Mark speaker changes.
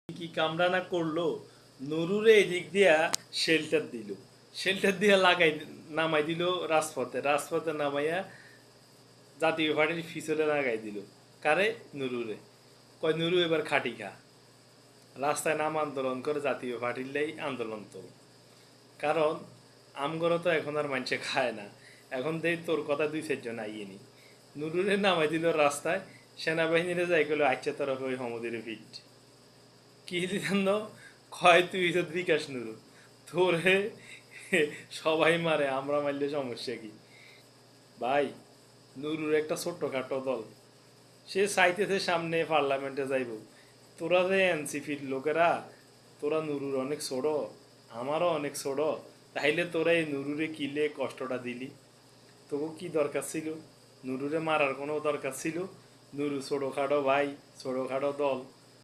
Speaker 1: কি কামড়া না করলো, নুরুরে এদিক দিয়া শেল্টার দিয়া নামাই দিল রাজপথে, নামাইয়া জাতীয় পার্টির পিছনে লাগাই দিল। কারে? নুরুরে। কয় নুরু এবার খাটি খা, রাস্তায় নাম আন্দোলন করে জাতীয় পার্টির লাই আন্দোলন তোল। কারণ আমগরও তো এখন আর মানুষে খায় না, এখন দেই তোর কথা 2-4 জন আইয়েনি। নুরুরে নামাই দিল রাস্তায়, সেনাবাহিনীরে যাই গেল আচ্ছা তরফ ওই হমদিরে ফিট কি জান, কয় তুই তো বিকাশ নুরু, তোরে সবাই মারে, আমরা মারলে সমস্যা কি? ভাই, নুরুর একটা ছোট্টখাটো দল, সে চাইতেছে সামনে পার্লামেন্টে যাইব। তোরা যে এনসিপির লোকেরা, তোরা নুরুর অনেক ছোট, আমারও অনেক ছোট, তাইলে তোরা এই নুরুরে কিলে কষ্টটা দিলি? তোকে কি দরকার ছিল নুরুরে মারার? কোনো দরকার ছিল? নুরু ছোটখাটো ভাই, ছোটখাটো দল,